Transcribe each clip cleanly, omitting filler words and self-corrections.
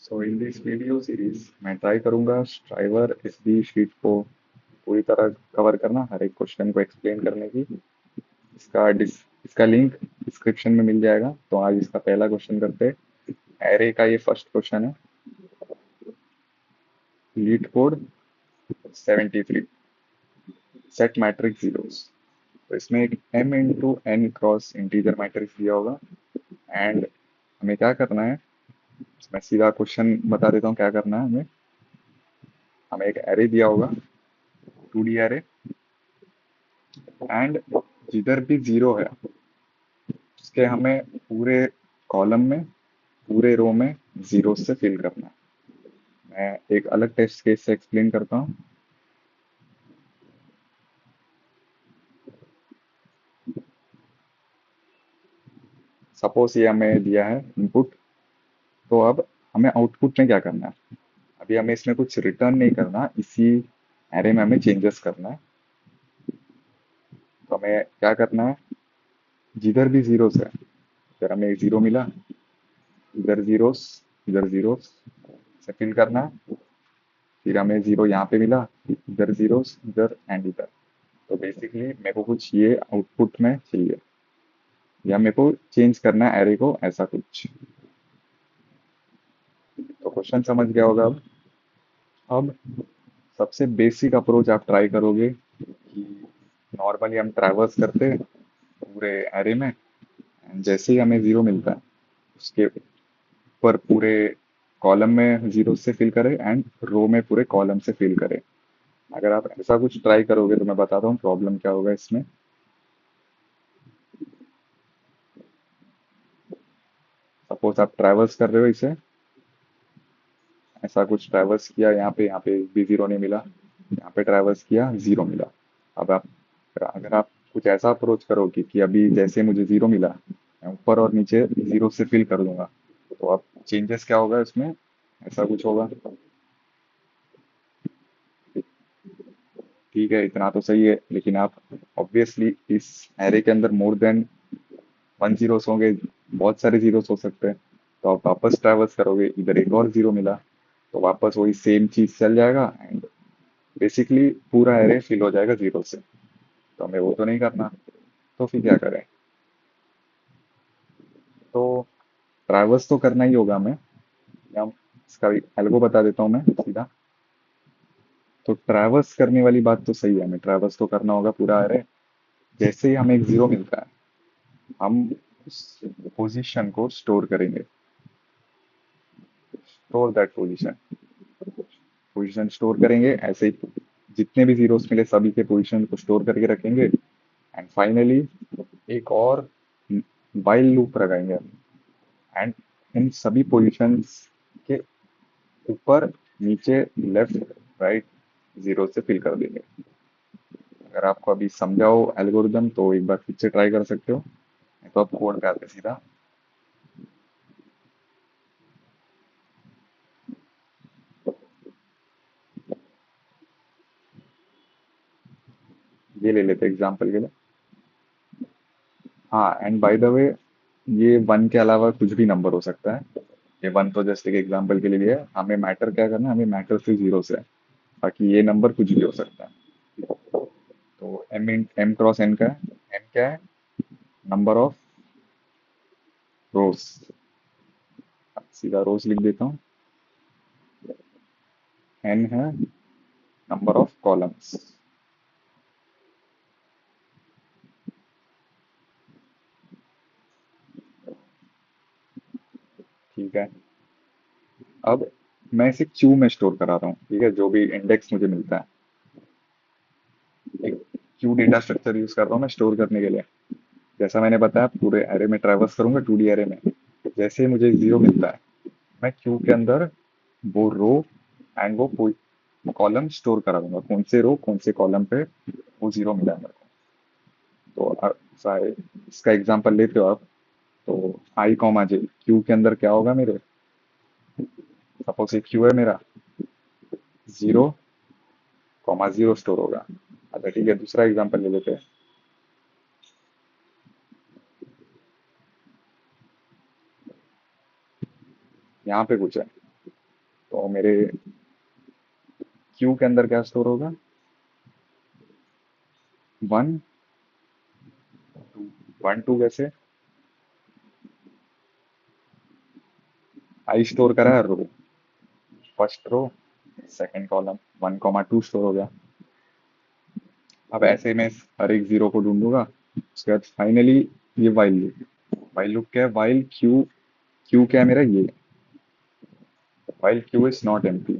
So in this video series मैं try करूंगा striver SB sheet को पूरी तरह कवर करना, हर एक क्वेश्चन को एक्सप्लेन करने की। इसका लिंक डिस्क्रिप्शन में मिल जाएगा। तो आज इसका पहला क्वेश्चन करते हैं। एरे का ये फर्स्ट क्वेश्चन है। LeetCode 73, set matrix zeros. तो इसमें एक m into n cross integer matrix दिया होगा एंड हमें क्या करना है। मैं सीधा क्वेश्चन बता देता हूँ क्या करना है हमें। हमें एक एरे दिया होगा, 2D एरे, एंड जिधर भी जीरो है उसके हमें पूरे कॉलम में, पूरे रो में जीरो से फिल करना है। मैं एक अलग टेस्ट केस से एक्सप्लेन करता हूँ। सपोज ये हमें दिया है इनपुट, तो अब हमें आउटपुट में क्या करना है। अभी हमें इसमें कुछ रिटर्न नहीं करना, इसी एरे में हमें चेंजेस करना है। तो हमें क्या करना है, जिधर भी जीरोस है, अगर हमें जीरो मिला, इधर जीरोस, इधर जीरोस से फिल करना है। फिर हमें जीरो यहाँ पे मिला, इधर जीरोस, इधर एंड इधर। तो बेसिकली मेरे को कुछ ये आउटपुट में चाहिए, या मेरे को चेंज करना है एरे को, ऐसा कुछ। तो क्वेश्चन समझ गया होगा अब सबसे बेसिक अप्रोच आप ट्राई करोगे कि नॉर्मली हम ट्रैवर्स करते हैं पूरे एरे में, and जैसे ही हमें जीरो मिलता है उसके ऊपर पूरे कॉलम में जीरो से फिल करें एंड रो में पूरे कॉलम से फिल करें। अगर आप ऐसा कुछ ट्राई करोगे तो मैं बताता हूँ प्रॉब्लम क्या होगा इसमें। सपोज आप ट्रैवर्स कर रहे हो इसे, ऐसा कुछ ट्रैवर्स किया, यहाँ पे भी जीरो नहीं मिला, यहाँ पे ट्रैवर्स किया, जीरो मिला। अब आप, अगर आप कुछ ऐसा अप्रोच करोगे कि अभी जैसे मुझे जीरो मिला, मैं ऊपर और नीचे जीरो से फिल कर दूंगा, तो अब चेंजेस क्या होगा इसमें, ऐसा कुछ होगा। ठीक है, इतना तो सही है, लेकिन आप ऑब्वियसली इस एरे के अंदर मोर देन वन जीरोस होंगे, बहुत सारे जीरोस हो सकते हैं। तो आप वापस ट्रैवर्स करोगे, इधर एक और जीरो मिला, तो वापस वही सेम चीज चल जाएगा एंड बेसिकली पूरा एरे फिल हो जाएगा जीरो से। तो हमें वो तो नहीं करना, तो फिर क्या करें। तो ट्रैवर्स तो करना ही होगा हमें, या इसका एल्गो बता देता हूँ मैं सीधा। तो ट्रैवर्स करने वाली बात तो सही है, हमें ट्रैवर्स तो करना होगा पूरा एरे। जैसे ही हमें एक जीरो मिलता है, हम उस पोजीशन को स्टोर करेंगे, store that position, position store करेंगे। ऐसे ही जितने भी जीरोस मिले सभी के पोजीशन को स्टोर करके रखेंगे एंड फाइनली एक और वाइल लूप लगाएंगे एंड इन सभी पोजीशंस के ऊपर, नीचे, लेफ्ट, राइट जीरो से फिल कर देंगे। अगर आपको अभी समझाओ एल्गोरिदम तो एक बार फिर से ट्राई कर सकते हो, नहीं तो आप कोड पे आते सीधा। ये ले लेते एग्जांपल के लिए। हाँ, एंड बाय द वे, ये वन के अलावा कुछ भी नंबर हो सकता है। ये वन तो जस्ट एक एग्जांपल के लिए लिया है, हमें मैटर क्या करना है, हमें मैटर सिर्फ जीरो से है। बाकी ये नंबर कुछ भी हो सकता है। तो एम क्रॉस एन का है, एम क्या है, नंबर ऑफ रोज। सीधा रोज लिख देता हूँ। एन है नंबर ऑफ कॉलम्स। ठीक है, अब मैं इसे क्यू में स्टोर करा रहा हूँ। ठीक है, जो भी इंडेक्स मुझे मिलता है, एक क्यू डेटा स्ट्रक्चर यूज कर रहा हूँ मैं स्टोर करने के लिए। जैसा मैंने बताया, पूरे एरे में ट्रैवर्स करूंगा 2D एरे में। जैसे ही मुझे जीरो मिलता है, मैं क्यू के अंदर वो रो एंड वो कॉलम स्टोर करा दूंगा, कौन से रो कौन से कॉलम पे वो जीरो मिला है मेरे को। तो इसका एग्जांपल लेते हो आप, तो आई कॉमा जे, क्यू के अंदर क्या होगा मेरे, सपोज ये क्यू है मेरा, जीरो कॉमा जीरो स्टोर होगा। अच्छा ठीक है, दूसरा एग्जांपल ले लेते हैं। यहाँ पे कुछ है, तो मेरे क्यू के अंदर क्या स्टोर होगा? 1 2, 1 2 कैसे? आई स्टोर करा है row, first row second column, 1 2 store हो गया। अब ऐसे में हर एक जीरो को ढूंढूंगा, उसके बाद फाइनली ये वाइल लूप क्या है? वाइल क्यू, क्यू क्या है मेरा? ये while queue is not empty.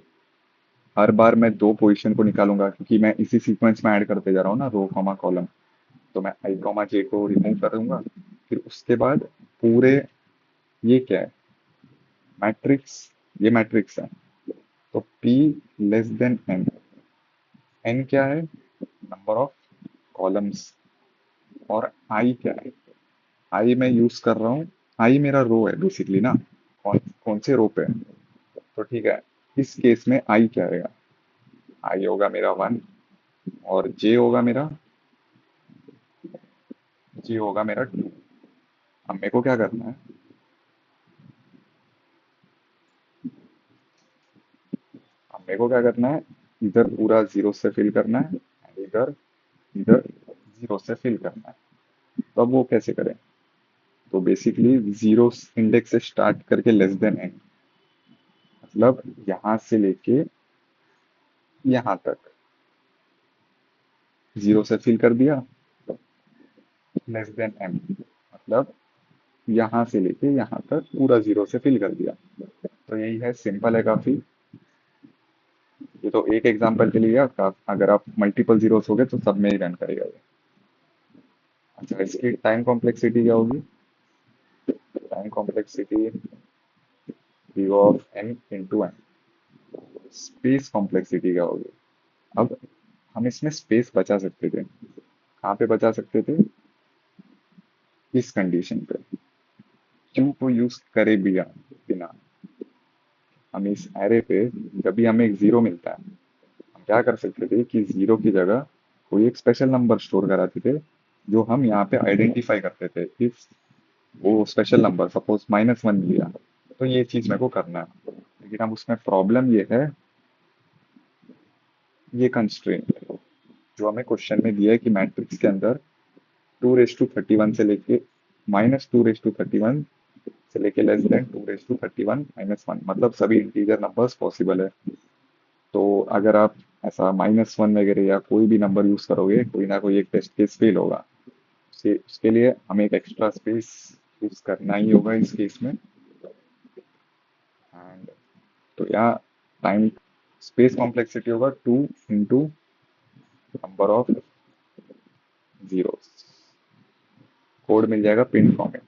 हर बार मैं दो पोजीशन को निकालूंगा क्योंकि मैं इसी सीक्वेंस में ऐड करते जा रहा हूँ ना, रो कॉमा कॉलम। तो मैं आई कॉमा जे को रिमूव कर दूंगा, फिर उसके बाद पूरे, ये क्या है? मैट्रिक्स, ये मैट्रिक्स है। तो P less than n, n क्या है? Number of columns. और I क्या है? I मैं यूज कर रहा हूँ, I मेरा रो है बेसिकली ना, कौन कौन से रो पे है? तो ठीक है, इस केस में I क्या रहेगा? I होगा मेरा 1, और J होगा मेरा, J होगा मेरा 2। अब मेरे को क्या करना है? अब मेरे को क्या करना है? इधर पूरा जीरो से फिल करना है, and इधर इधर जीरो से फिल करना है। तो अब वो कैसे करें? तो बेसिकली जीरो इंडेक्स से स्टार्ट करके लेस देन एन, मतलब यहां से लेके यहां तक जीरो से फिल कर दिया, लेस देन एम मतलब यहां से लेके यहां तक पूरा जीरो से फिल कर दिया। तो यही है, सिंपल है काफी। ये तो एक एग्जांपल के लिए है, अगर आप मल्टीपल जीरोस हो गए तो सब में ही रन करेगा ये। अच्छा, इसकी टाइम कॉम्प्लेक्सिटी क्या होगी? टाइम कॉम्प्लेक्सिटी वी of n into n. Space complexity क्या होगी? अब हम इसमें स्पेस बचा सकते थे, कहाँ पे बचा सकते थे? इस कंडीशन पे, क्यू को यूज करे बिना बिना हम इस एरे पे, जब भी हमें एक जीरो मिलता है, हम क्या कर सकते थे कि जीरो की जगह कोई एक स्पेशल नंबर स्टोर कराते थे, जो हम यहाँ पे आइडेंटिफाई करते थे। इफ वो स्पेशल नंबर सपोज -1 लिया, तो ये चीज मेरे को करना है। लेकिन अब उसमें प्रॉब्लम ये है, ये कंस्ट्रेंट जो हमें क्वेश्चन में दिया है कि मैट्रिक्स के अंदर 2 रेज टू 31 से लेके -2 रेज टू 31 से लेके लेस देन 2 रेज टू 31 - 1, मतलब सभी इंटीजर नंबर्स पॉसिबल है। तो अगर आप ऐसा -1 वगैरह या कोई भी नंबर यूज करोगे, कोई ना कोई एक टेस्ट केस फेल होगा। उसके लिए हमें एक एक्स्ट्रा स्पेस यूज करना ही होगा इस केस में। एंड तो यहाँ टाइम स्पेस कॉम्प्लेक्सिटी होगा 2 × नंबर ऑफ जीरो। कोड मिल जाएगा पिन फॉर्मेट।